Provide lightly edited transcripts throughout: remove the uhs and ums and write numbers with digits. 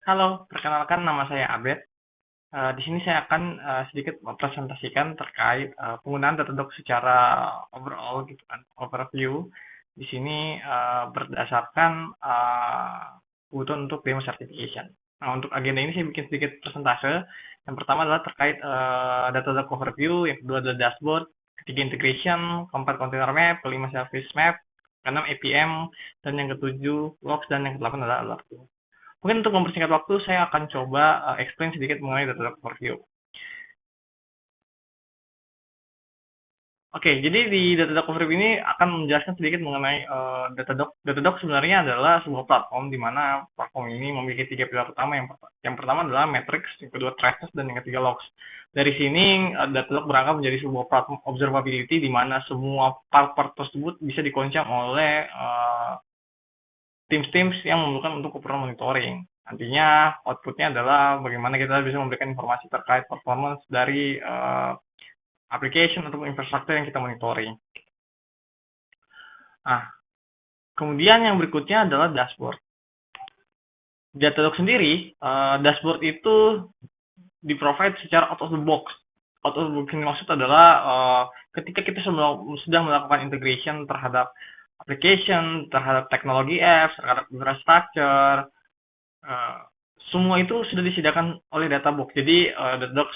Halo, perkenalkan nama saya Abed. Di sini saya akan sedikit mempresentasikan terkait penggunaan Datadog secara overall gitu kan, overview. Di sini berdasarkan kebutuhan untuk demo certification. Nah, untuk agenda ini saya bikin sedikit persentase. Yang pertama adalah terkait Datadog overview, yang kedua adalah dashboard, ketiga integration, keempat container map, kelima service map, keenam APM, dan yang ketujuh logs, dan yang kedelapan adalah alerting. Mungkin untuk mempersingkat waktu, saya akan coba explain sedikit mengenai Datadog Overview. Oke, jadi di Datadog Overview ini akan menjelaskan sedikit mengenai Datadog. Datadog sebenarnya adalah sebuah platform di mana platform ini memiliki tiga pilar utama. Yang pertama adalah metrics, yang kedua traces, dan yang ketiga logs. Dari sini, Datadog berangkat menjadi sebuah platform observability di mana semua part-part tersebut bisa dikoncang oleh Teams-Teams yang memerlukan untuk keperluan monitoring. Nantinya outputnya adalah bagaimana kita bisa memberikan informasi terkait performance dari application atau infrastruktur yang kita monitoring. Nah, kemudian yang berikutnya adalah dashboard. Datadog sendiri, dashboard itu di-provide secara out of the box. Out of the box ini maksud adalah ketika kita sudah melakukan integration terhadap application, terhadap teknologi apps, terhadap infrastructure, uh, semua itu sudah disediakan oleh Databox. Jadi Datadog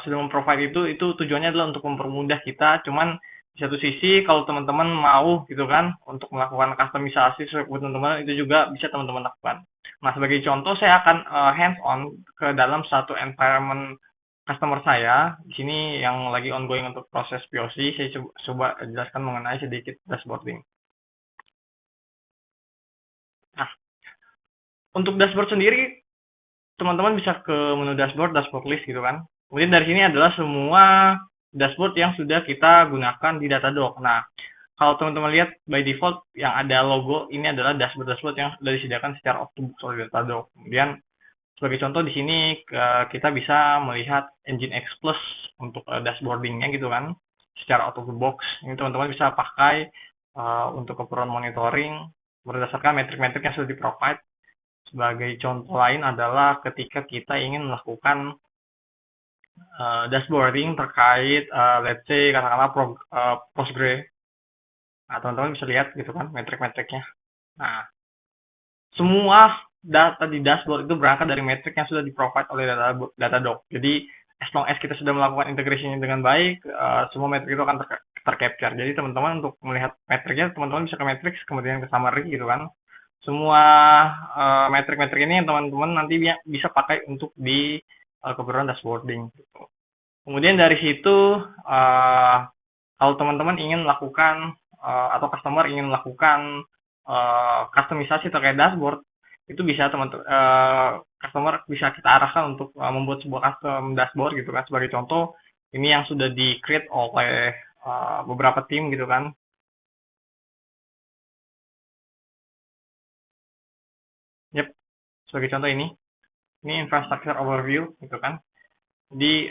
sudah memprovide itu tujuannya adalah untuk mempermudah kita. Cuman di satu sisi kalau teman-teman mau gitu kan untuk melakukan customisasi sesuai kebutuhan teman-teman itu juga bisa teman-teman lakukan. Nah, sebagai contoh saya akan hands on ke dalam satu environment customer saya. Di sini yang lagi ongoing untuk proses POC, saya coba jelaskan mengenai sedikit dashboarding. Nah, untuk dashboard sendiri teman-teman bisa ke menu dashboard, dashboard list gitu kan. Kemudian dari sini adalah semua dashboard yang sudah kita gunakan di Datadog. Nah, kalau teman-teman lihat by default yang ada logo ini adalah dashboard-dashboard yang sudah disediakan secara off-the-box oleh Datadog. Kemudian sebagai contoh di sini kita bisa melihat Nginx Plus untuk dashboardingnya gitu kan, secara out of the box. Ini teman-teman bisa pakai untuk keperluan monitoring berdasarkan metrik-metrik yang sudah di-provide. Sebagai contoh lain adalah ketika kita ingin melakukan dashboarding terkait, let's say katakanlah Postgre. Nah, teman-teman bisa lihat gitu kan metrik-metriknya. Nah, semua data di dashboard itu berangkat dari metrik yang sudah di-provide oleh Datadog. Jadi, as long as kita sudah melakukan integrasinya dengan baik, semua metrik itu akan tercapture. Jadi, teman-teman untuk melihat metriknya, teman-teman bisa ke matrix, kemudian ke summary gitu kan. Semua metrik-metrik ini yang teman-teman nanti bisa pakai untuk di keperluan dashboarding. Gitu. Kemudian dari situ, kalau teman-teman ingin melakukan atau customer ingin melakukan customisasi terkait dashboard, itu bisa customer bisa kita arahkan untuk membuat sebuah custom dashboard gitu kan. Sebagai contoh, ini yang sudah di-create oleh beberapa tim gitu kan. Yep, sebagai contoh ini infrastructure overview gitu kan. Jadi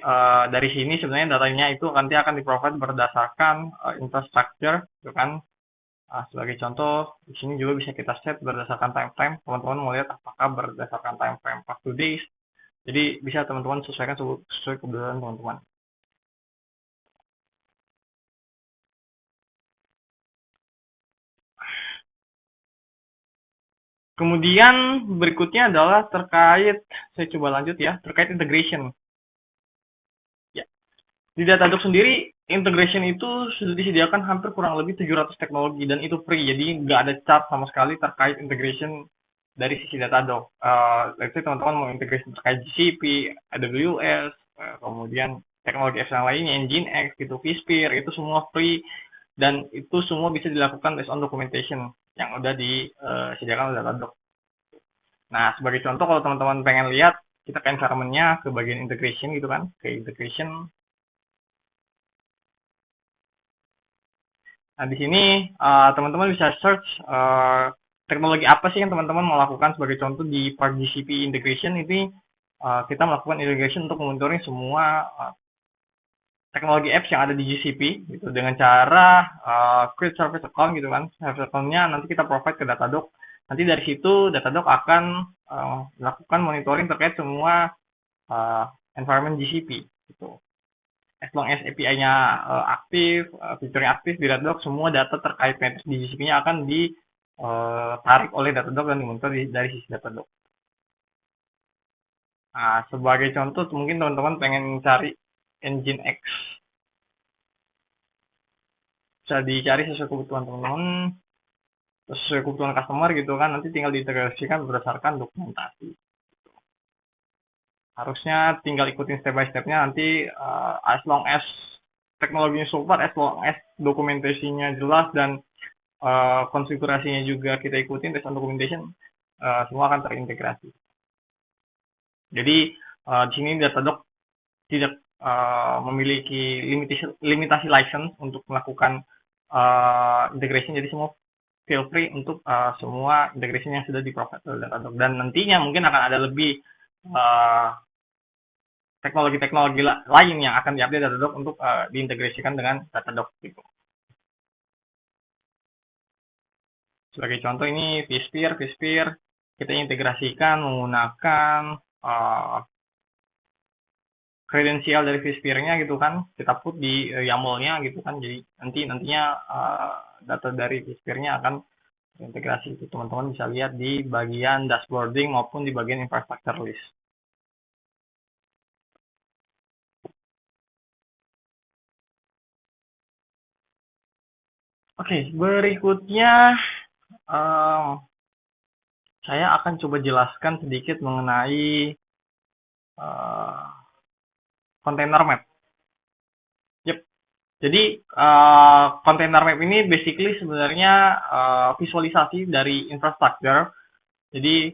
dari sini sebenarnya datanya itu nanti akan di-provide berdasarkan infrastructure gitu kan. Sebagai contoh, di sini juga bisa kita set berdasarkan time frame. Teman-teman mau lihat apakah berdasarkan time frame 42 days. Jadi bisa teman-teman sesuaikan sesuai kebutuhan teman-teman. Kemudian berikutnya adalah terkait, saya coba lanjut ya, terkait integration. Ya, di Datadog sendiri, integration itu sudah disediakan hampir kurang lebih 700 teknologi dan itu free. Jadi nggak ada charge sama sekali terkait integration dari sisi Datadog. Let's say teman-teman mau integration terkait GCP, AWS, kemudian teknologi apps yang lainnya, Nginx, gitu, vSphere, itu semua free dan itu semua bisa dilakukan based on documentation yang udah disediakan oleh Datadog. Nah, sebagai contoh kalau teman-teman pengen lihat, kita ke environment-nya ke bagian integration gitu kan, ke integration. Nah, di sini teman-teman bisa search teknologi apa sih yang teman-teman mau lakukan. Sebagai contoh di part GCP integration ini kita melakukan integration untuk monitoring semua teknologi apps yang ada di GCP gitu dengan cara create service account gitu kan. Service account-nya nanti kita provide ke Datadog Nanti dari situ Datadog akan melakukan monitoring terkait semua uh, environment GCP gitu. As long as API-nya aktif, fiturnya aktif di Datadog, semua data terkait matrix di GCP-nya akan ditarik oleh Datadog dan dimonitor dari sisi Datadog. Nah, sebagai contoh, mungkin teman-teman pengen cari Nginx, bisa dicari sesuai kebutuhan teman-teman, sesuai kebutuhan customer gitu kan, nanti tinggal diintegrasikan berdasarkan dokumentasi. Harusnya tinggal ikutin step by step-nya nanti, as long as teknologinya support, as long as dokumentasinya jelas dan konfigurasinya juga kita ikutin based on documentation, semua akan terintegrasi. Jadi di sini Datadog tidak memiliki limitasi license untuk melakukan integration, jadi semua feel free untuk semua integration yang sudah di-provide oleh Datadog, dan nantinya mungkin akan ada lebih teknologi-teknologi lain yang akan diupdate Datadog untuk diintegrasikan dengan Datadog gitu. Sebagai contoh ini vSphere kita integrasikan menggunakan kredensial dari vSphere-nya gitu kan, kita put di YAML-nya gitu kan, jadi nantinya data dari vSphere-nya akan integrasi. Itu teman-teman bisa lihat di bagian dashboarding maupun di bagian infrastructure list. Oke, berikutnya saya akan coba jelaskan sedikit mengenai container map. Yep. Jadi container map ini basically sebenarnya visualisasi dari infrastructure. Jadi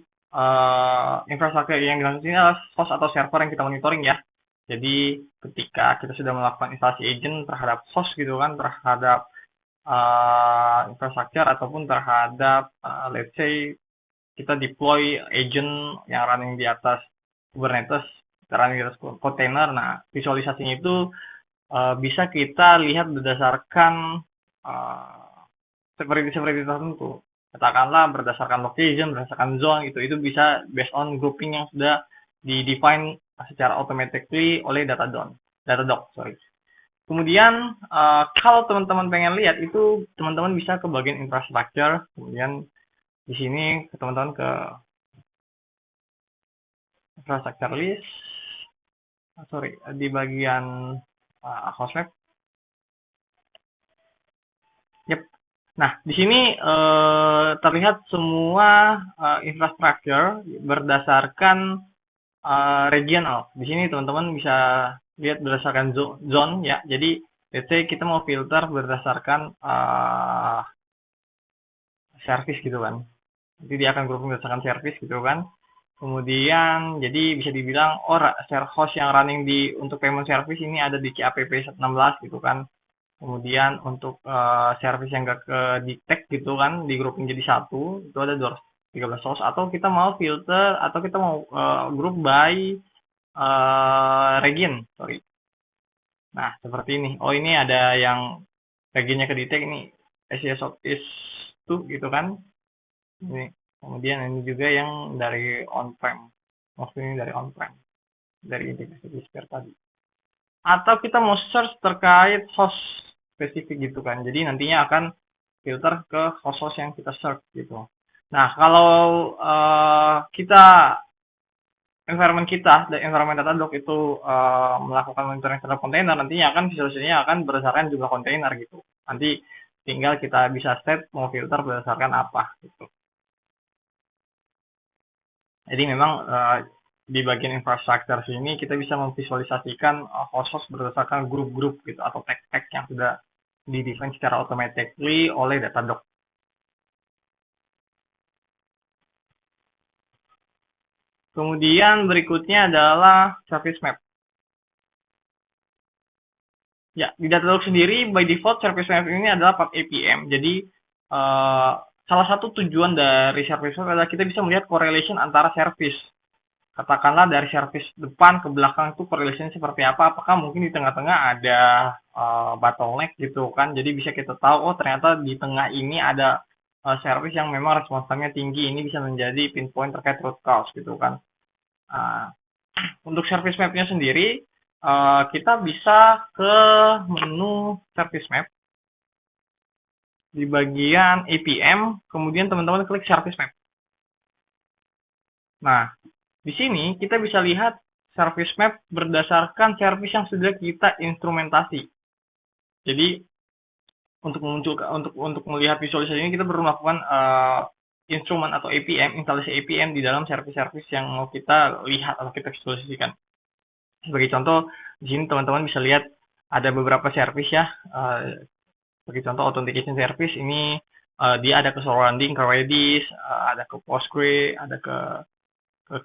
infrastruktur yang dimaksud ini adalah host atau server yang kita monitoring ya. Jadi ketika kita sudah melakukan instalasi agent terhadap host gitu kan, terhadap infrastruktur ataupun terhadap let's say kita deploy agent yang running di atas Kubernetes, running di atas container. Nah, visualisasinya itu bisa kita lihat berdasarkan seperti tertentu. Katakanlah berdasarkan location, berdasarkan zone gitu. Itu bisa based on grouping yang sudah di-define secara automatically oleh Datadog. Kemudian kalau teman-teman pengen lihat itu, teman-teman bisa ke bagian infrastructure. Kemudian di sini teman-teman ke infrastructure list. Di bagian host map. Yep. Nah, di sini terlihat semua infrastructure berdasarkan regional. Di sini teman-teman bisa lihat berdasarkan zone ya. Jadi let's say kita mau filter berdasarkan service gitu kan. Nanti dia akan grouping berdasarkan service gitu kan. Kemudian jadi bisa dibilang host yang running untuk payment service ini ada di CAPP 16 gitu kan. Kemudian untuk service yang gak ke detect gitu kan, di grouping jadi satu, itu ada 213 host. Atau kita mau filter, atau kita mau group by region, Nah, seperti ini. Oh, ini ada yang regionnya ke detect, ini Asia Southeast 2 gitu kan. Ini. Kemudian ini juga yang dari on-prem. Maksudnya dari on-prem. Dari integrasi vSphere tadi. Atau kita mau search terkait host spesifik gitu kan. Jadi nantinya akan filter ke host-host yang kita search gitu. Nah, kalau environment Datadog itu melakukan monitoring terhadap kontainer, nantinya akan visualisasinya akan berdasarkan jumlah kontainer gitu. Nanti tinggal kita bisa set mau filter berdasarkan apa gitu. Jadi memang di bagian infrastruktur sini kita bisa memvisualisasikan host-host berdasarkan grup-grup gitu atau tag-tag yang sudah di-define secara automatically oleh Datadog. Kemudian berikutnya adalah service map. Ya, di Datadog sendiri by default service map ini adalah part APM. Jadi salah satu tujuan dari service map adalah kita bisa melihat correlation antara service. Katakanlah dari service depan ke belakang itu correlation seperti apa. Apakah mungkin di tengah-tengah ada bottleneck gitu kan. Jadi bisa kita tahu, oh ternyata di tengah ini ada service yang memang response time-nya tinggi, ini bisa menjadi pinpoint terkait root cause gitu kan. Uh, untuk service map-nya sendiri, kita bisa ke menu service map di bagian APM, kemudian teman-teman klik service map. Nah, di sini kita bisa lihat service map berdasarkan service yang sudah kita instrumentasi. Jadi untuk melihat visualisasi ini kita perlu melakukan instrumen atau APM, instalasi APM di dalam service-service yang mau kita lihat atau kita visualisasikan. Sebagai contoh, di sini teman-teman bisa lihat ada beberapa service ya. Sebagai contoh authentication service ini dia ada ke surrounding, ke Redis, ada ke Postgre, ada ke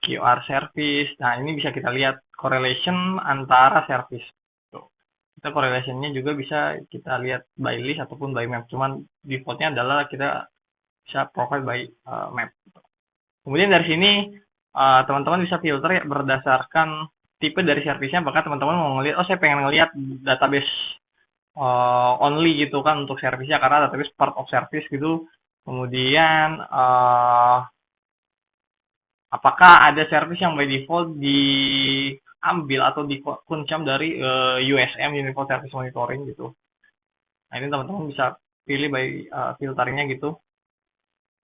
QR service. Nah, ini bisa kita lihat correlation antara service. Kita correlation-nya juga bisa kita lihat by list ataupun by map. Cuman default-nya adalah kita bisa provide by map. Kemudian dari sini teman-teman bisa filter ya, berdasarkan tipe dari service-nya. Bahkan teman-teman mau ngelihat, saya pengen ngelihat database only gitu kan untuk service-nya, karena database part of service gitu. Kemudian apakah ada service yang by default diambil atau dikuncam dari USM, Universal Service Monitoring gitu. Nah, ini teman-teman bisa pilih by filternya gitu.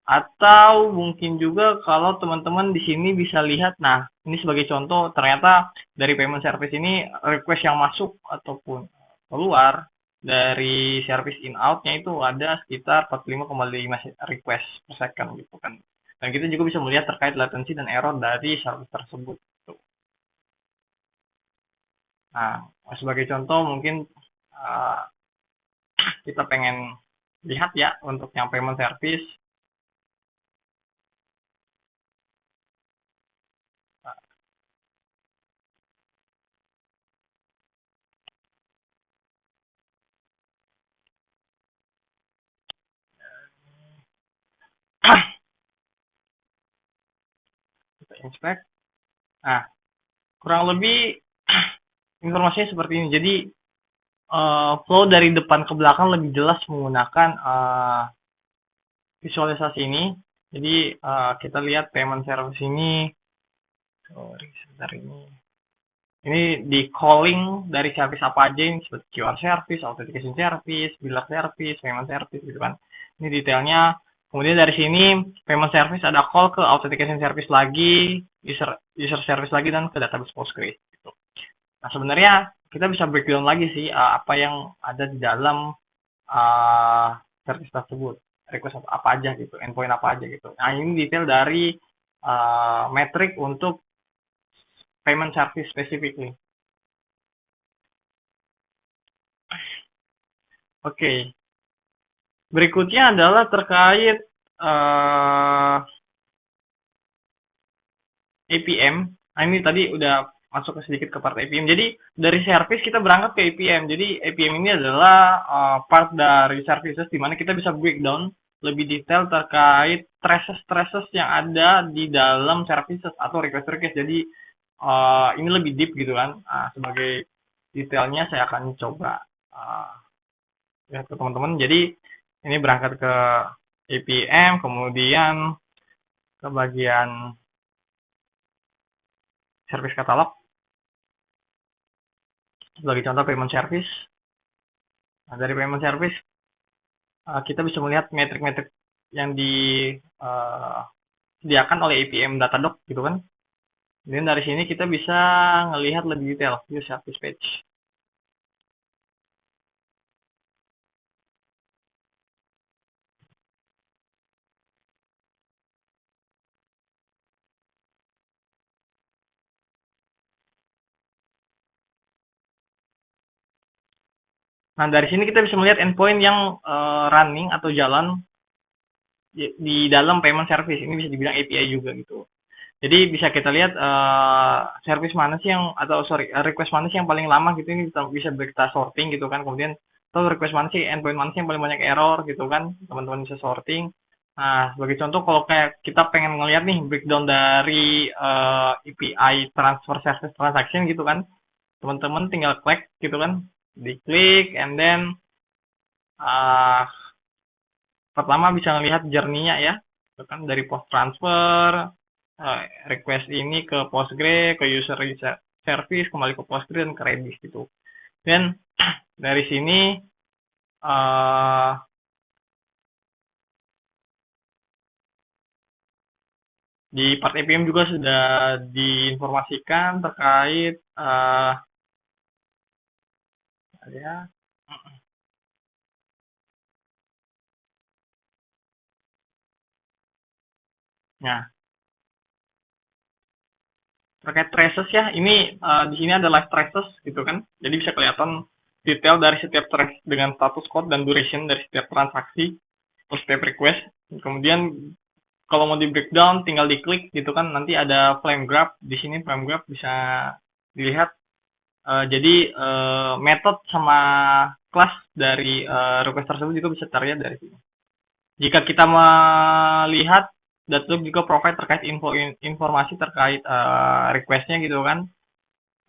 Atau mungkin juga kalau teman-teman di sini bisa lihat, nah ini sebagai contoh, ternyata dari payment service ini request yang masuk ataupun keluar dari service in out-nya itu ada sekitar 45,5 request per second gitu kan. Dan kita juga bisa melihat terkait latency dan error dari service tersebut. Nah, sebagai contoh mungkin kita pengen lihat ya untuk yang payment service. Kita inspect. Nah, kurang lebih informasinya seperti ini. Jadi flow dari depan ke belakang lebih jelas menggunakan visualisasi ini. Jadi kita lihat payment service ini. Sorry, sebentar ini. Ini di calling dari service apa aja ini, seperti QR service, authentication service, bill service, payment service gitu kan. Ini detailnya. Kemudian dari sini payment service ada call ke authentication service lagi, user service lagi, dan ke database Postgre gitu. Nah, sebenarnya kita bisa breakdown lagi sih apa yang ada di dalam service tersebut, request apa aja gitu, endpoint apa aja gitu. Nah, ini detail dari metrik untuk payment service specifically. Oke. Berikutnya adalah terkait APM. Nah, ini tadi udah masuk ke sedikit ke part APM. Jadi dari service kita berangkat ke APM. Jadi APM ini adalah part dari services di mana kita bisa breakdown lebih detail terkait traces yang ada di dalam services atau request. Jadi ini lebih deep gitu kan. Sebagai detailnya saya akan coba lihat ke teman-teman. Jadi ini berangkat ke APM, kemudian ke bagian service katalog. Sebagai contoh payment service. Nah, dari payment service kita bisa melihat metrik-metrik yang disediakan oleh APM Datadog gitu kan. Dan dari sini kita bisa melihat lebih detail view service page. Nah, dari sini kita bisa melihat endpoint yang running atau jalan di dalam payment service. Ini bisa dibilang API juga gitu. Jadi bisa kita lihat service mana sih yang request mana sih yang paling lama gitu, ini bisa kita sorting gitu kan. Kemudian atau request mana sih, endpoint mana sih yang paling banyak error gitu kan, teman-teman bisa sorting. Nah, sebagai contoh kalau kayak kita pengen ngelihat nih breakdown dari API transfer service transaction gitu kan, teman-teman tinggal klik gitu kan, diklik and then pertama bisa melihat journey-nya ya, itu kan dari post transfer, request ini ke Postgre, ke user service, kembali ke Postgre dan ke Redis gitu. Dan dari sini eh, di part APM juga sudah diinformasikan terkait ya. Nah, terkait traces ya, ini di sini ada live traces gitu kan. Jadi bisa kelihatan detail dari setiap trace dengan status code dan duration dari setiap transaksi atau setiap request. Kemudian kalau mau di breakdown tinggal diklik gitu kan, nanti ada flame graph. Di sini flame graph bisa dilihat. Jadi method sama kelas dari request tersebut juga bisa terlihat dari sini. Jika kita melihat Datadog juga provide terkait informasi terkait requestnya gitu kan.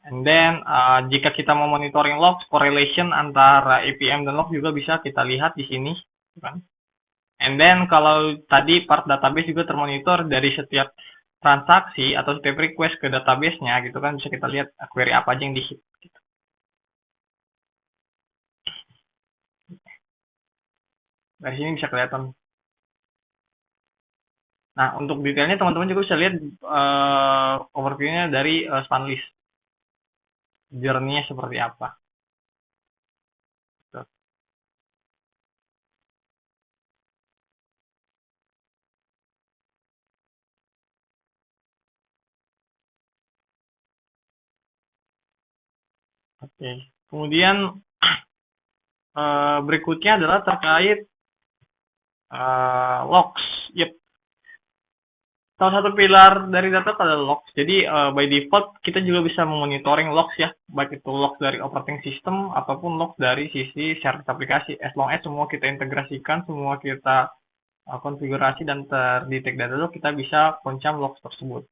And then jika kita mau monitoring logs, correlation antara APM dan log juga bisa kita lihat di sini, gitu kan. And then kalau tadi part database juga termonitor dari setiap transaksi atau setiap request ke database-nya gitu kan, bisa kita lihat query apa aja yang di hit. Gitu. Dari sini bisa kelihatan. Nah, untuk detailnya teman-teman juga bisa lihat overview-nya dari Spanlist. Journey-nya seperti apa. Gitu. Oke. Kemudian berikutnya adalah terkait logs. Yep. Salah satu pilar dari data adalah logs. Jadi by default kita juga bisa memonitoring logs ya, baik itu logs dari operating system ataupun logs dari sisi service aplikasi. As long as semua kita integrasikan, semua kita konfigurasi dan terdetek Datadog, kita bisa poncam logs tersebut.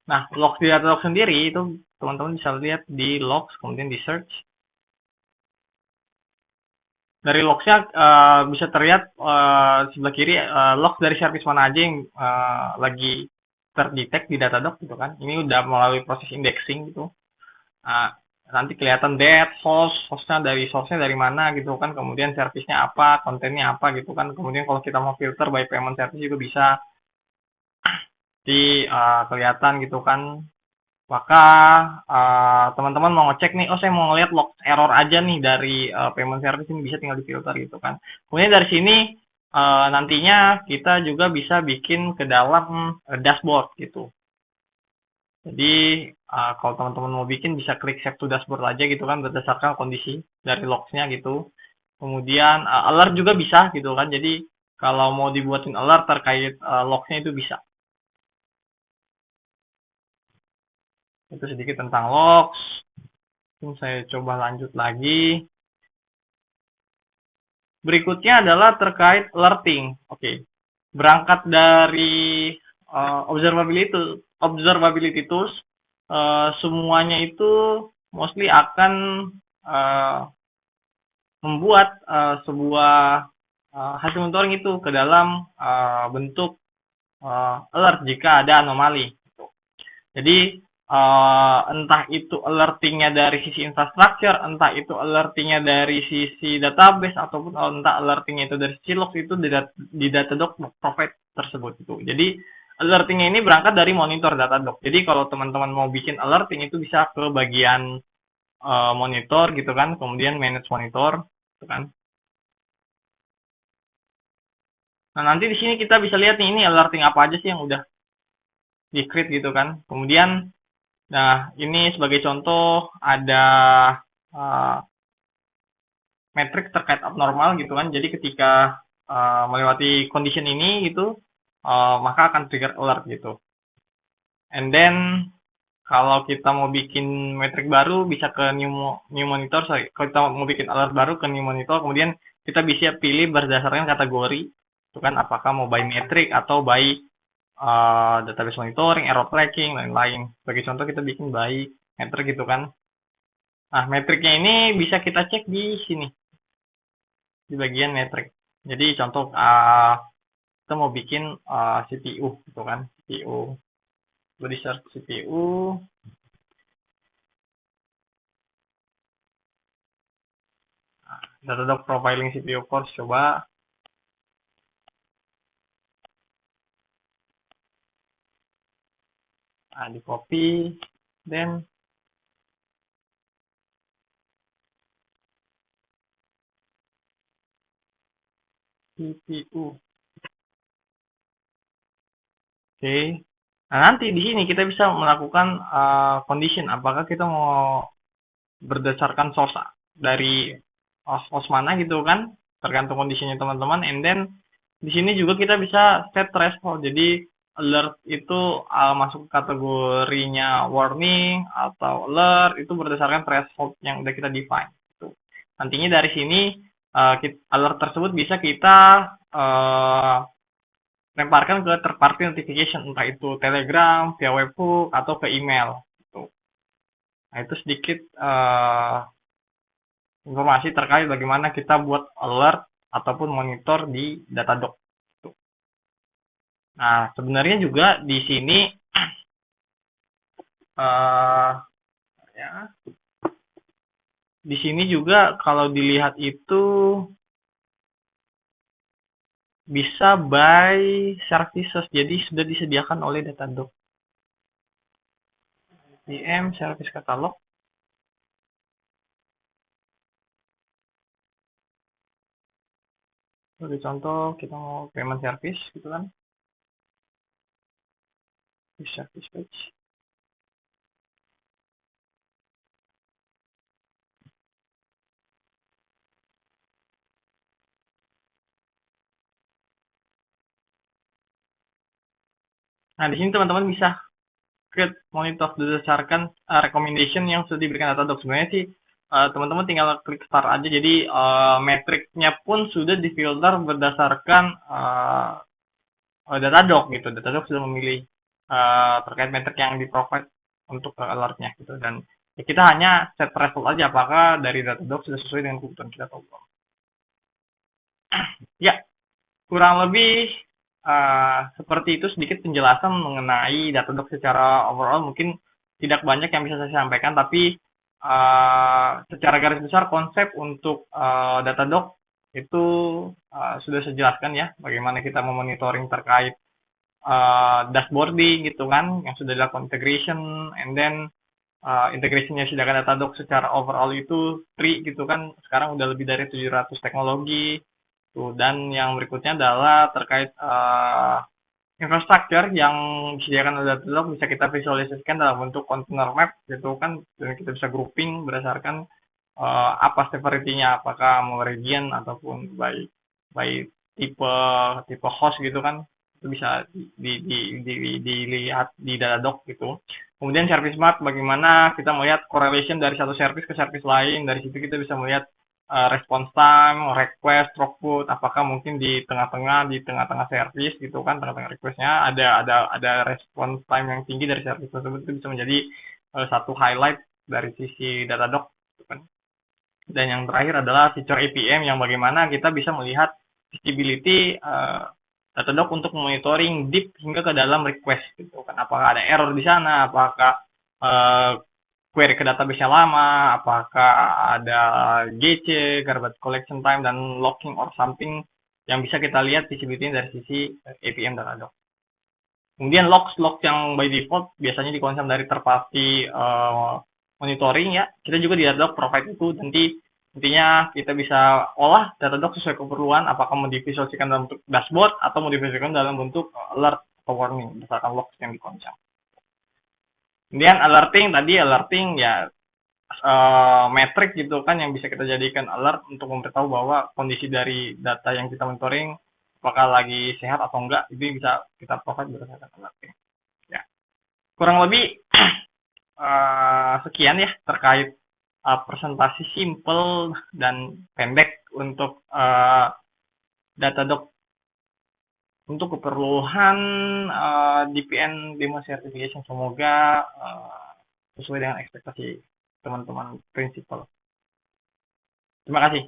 Nah, logs di Datadog sendiri itu teman-teman bisa lihat di logs, kemudian di search. Dari logsnya bisa terlihat sebelah kiri logs dari service mana aja yang lagi terdetek di Datadog gitu kan. Ini udah melalui proses indexing gitu. Uh, Nanti kelihatan date, source-nya dari source-nya dari mana gitu kan. Kemudian service-nya apa, kontennya apa gitu kan. Kemudian kalau kita mau filter by payment service juga bisa di kelihatan gitu kan. Maka teman-teman mau ngecek nih, oh saya mau ngeliat log error aja nih dari payment service ini, bisa tinggal difilter gitu kan. Kemudian dari sini nantinya kita juga bisa bikin ke dalam dashboard gitu. Jadi kalau teman-teman mau bikin bisa klik save to dashboard aja gitu kan, berdasarkan kondisi dari logsnya gitu. Kemudian alert juga bisa gitu kan. Jadi kalau mau dibuatin alert terkait logsnya itu bisa. Itu sedikit tentang logs. Mungkin saya coba lanjut lagi. Berikutnya adalah terkait alerting. Oke. Berangkat dari observability tools, semuanya itu mostly akan membuat sebuah hasil monitoring itu ke dalam bentuk alert jika ada anomali. Jadi entah itu alertingnya dari sisi infrastruktur, entah itu alertingnya dari sisi database, ataupun entah alertingnya itu dari sisi logs, itu di Datadog provide tersebut itu. Jadi alertingnya ini berangkat dari monitor Datadog. Jadi kalau teman-teman mau bikin alerting itu bisa ke bagian monitor gitu kan, kemudian manage monitor gitu kan. Nah, nanti di sini kita bisa lihat nih, ini alerting apa aja sih yang udah di-create gitu kan. Kemudian nah, ini sebagai contoh ada uh, metrik terkait abnormal gitu kan. Jadi ketika melewati condition ini gitu, maka akan trigger alert gitu. And then kalau kita mau bikin metrik baru bisa ke new monitor. Sorry, kalau kita mau bikin alert baru ke new monitor, kemudian kita bisa pilih berdasarkan kategori, itu kan apakah mau by metrik atau by database monitoring, error tracking, lain-lain. Sebagai contoh kita bikin by metrik gitu kan. Nah, metriknya ini bisa kita cek di sini, di bagian metrik. Jadi contoh kita mau bikin CPU gitu kan, CPU. Gue di search CPU, Datadog profiling CPU course, coba. Nah, di copy, then CPU. Oke. Nah, nanti di sini kita bisa melakukan condition. Apakah kita mau berdasarkan source dari host mana gitu kan, tergantung kondisinya teman-teman. And then di sini juga kita bisa set threshold. Jadi alert itu masuk kategorinya warning atau alert itu berdasarkan threshold yang udah kita define. Gitu. Nantinya dari sini alert tersebut bisa kita lemparkan ke third party notification, entah itu Telegram, via webhook, atau ke email. Gitu. Nah, itu sedikit informasi terkait bagaimana kita buat alert ataupun monitor di Datadog. Gitu. Nah, sebenarnya juga di sini ya, di sini juga kalau dilihat itu bisa by services, jadi sudah disediakan oleh Datadog. PM service catalog. Sebagai contoh kita mau payment service gitu kan, di service page. Nah, di sini teman-teman bisa create monitor berdasarkan recommendation yang sudah diberikan Datadog. Sebenarnya sih teman-teman tinggal klik start aja. Jadi metriknya pun sudah difilter berdasarkan Datadog gitu. Datadog sudah memilih terkait metrik yang di-provide untuk alertnya gitu. Dan ya, kita hanya set threshold aja apakah dari Datadog sudah sesuai dengan kebutuhan kita atau belum. Ya, kurang lebih seperti itu sedikit penjelasan mengenai Datadog secara overall. Mungkin tidak banyak yang bisa saya sampaikan, tapi secara garis besar konsep untuk Datadog itu sudah saya jelaskan ya, bagaimana kita memonitoring terkait dashboarding gitu kan, yang sudah dilakukan integration, and then integrasinya sedangkan Datadog secara overall itu free gitu kan, sekarang udah lebih dari 700 teknologi. Tuh, dan yang berikutnya adalah terkait infrastruktur yang disediakan oleh Datadog bisa kita visualisasikan dalam bentuk container map gitu kan, dan kita bisa grouping berdasarkan apa severity-nya, apakah mau region ataupun by tipe tipe host gitu kan, itu bisa dilihat di Datadog gitu. Kemudian service map, bagaimana kita melihat correlation dari satu service ke service lain. Dari situ kita bisa melihat response time, request, throughput, apakah mungkin di tengah-tengah service gitu kan, tengah-tengah requestnya ada response time yang tinggi dari service tersebut, itu bisa menjadi satu highlight dari sisi Datadog gitu kan. Dan yang terakhir adalah feature APM yang bagaimana kita bisa melihat visibility Datadog untuk monitoring deep hingga ke dalam request gitu kan, apakah ada error di sana, apakah query ke database-nya lama, apakah ada GC, garbage collection time, dan locking or something yang bisa kita lihat visibility dari sisi APM Datadog. Kemudian logs yang by default biasanya dikonsum dari third party monitoring ya. Kita juga di Datadog provide itu, intinya kita bisa olah Datadog sesuai keperluan, apakah mau divisualisasikan dalam bentuk dashboard atau mau divisualisasikan dalam bentuk alert atau warning berdasarkan logs yang dikonsum. Kemudian alerting ya metrik gitu kan yang bisa kita jadikan alert untuk memberitahu bahwa kondisi dari data yang kita monitoring apakah lagi sehat atau enggak, itu bisa kita provide berdasarkan alerting. Ya, kurang lebih sekian ya terkait presentasi simple dan pendek untuk Datadog untuk keperluan DPN Demo Certification. Semoga sesuai dengan ekspektasi teman-teman prinsipal. Terima kasih.